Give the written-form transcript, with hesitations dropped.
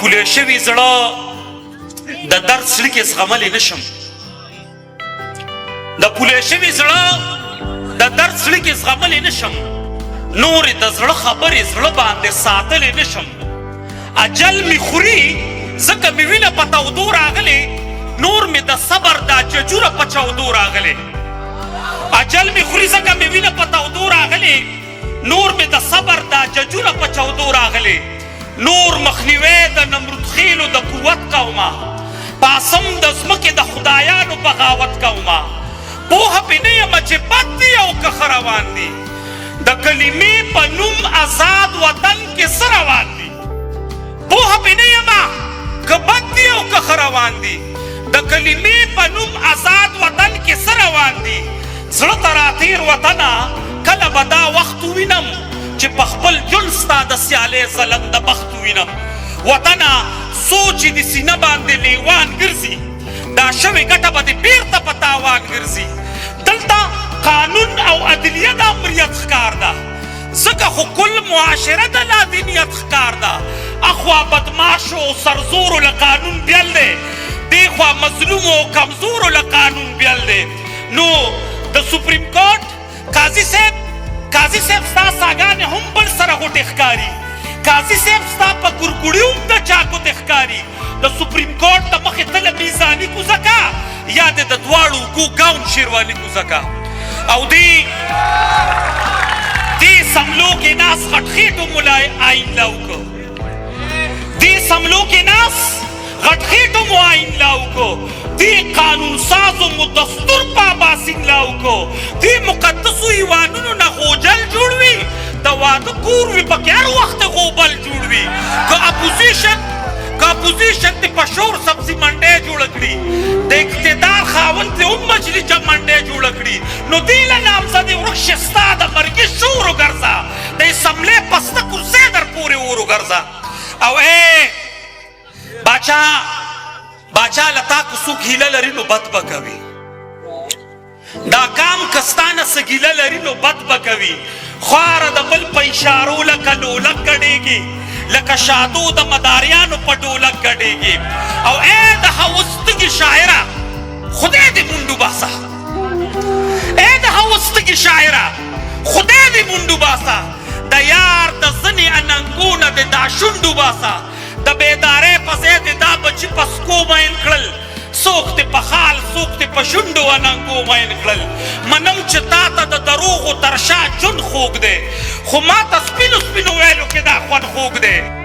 پولی شوي زړه د درد زړه کې زغملی نشم د پولی شوي زړه د درد زړه کې زغملی نشم نورې د زړه خبرې زړه باندې ساتلی نشم اجل مې خوري ځکه مې وینه په تودو راغلې نور مې د صبر دا ججوره په چاودو راغلې اجل مې خوري ځکه مې وینه په تودو راغلې نور مې د صبر دا ججوره په چاودو راغلې نور مخنیوی د نمرود خیلو د قوت کومه پاسم د ځمکې د خدایانو بغاوت کومه پوهه پې نه یم چې بد دي او که ښه روان دي د کلمې په نوم آزاد وطن کې څه روان دي پوهه پې نه یم که بد دي او که ښه روان دي د کلمې په نوم آزاد وطن کې څه روان دي زړه ته راتېر وطنه کله به دا وخت ووینم چې په خپل جل ستا د سیالۍ ځلنده بخت ووینم وطنه سوچ د سینه باندې لیوان ګرځي دا شوې ګټه به دې بیرته په تاوان ګرځي دلته قانون او عدلیه د امریت ښکار ده ځکه خو کل معاشره د لادینیت ښکار ده اخوا بدماشو او سرزورو له قانون بیل دی دیخوا مظلومو او کمزورو له قانون بیل دی نو د سپریم کورټ قاضي صاحب ستا ساګانې هم بل سره غوټې ښکاري قاضي صاحب ستا په ګورګوړي هم د چا ګوتې ښکاري د سپریم کورټ د مخې تله میزاني کوزه کا یا د دواړو اوږو ګاون شیرواني کوزه کا او دې سملو کې ناس غټخېټو ملا آئین لا وکړو دې سملو کې ناس غټخېټو مو آئین لا وکړو دې قانون سازو مو دستور پاباسین لا وکړو دې مقدسو ایوانونو نه غوجل جوړ وي د واده کور وي پکې هر وخت غوبل جوړ وي که اپوزیشن دې په شور سبزي منډۍ جوړه کړي د اقتدار خاوند دې هم مجلس منډۍ جوړه کړي نو دې له نامزدې ورک شي ستا د مرګي شور وګرځه د اسمبلۍ پسته کرسۍ در پورې ور وګرځه او باچا له تا که څوک هیله لري نو بد به کوي دا کام که ستا نه څه ګیله لري نو بد به کوي خواره د بل په اشارو لکه لولک ګډېږي لکه شادو د مداریانو په ډولک ګډېږي او د هوستګي شاعره خدای دې مونډو باسه د هوستګي شاعره خدای دې مونډو باسه د یار د ځنې اننګونه د دا شونډو باسه د بیدارۍ په ځای د دا بچي په سکو مین کړل څوک دې په خال څوک دې په شونډو اننګو مین کړل منم چې تا ته د دروغو تر شا ژوند خوږ دی خو ما ته سپینو ویلو کې دا خوند خوږ دی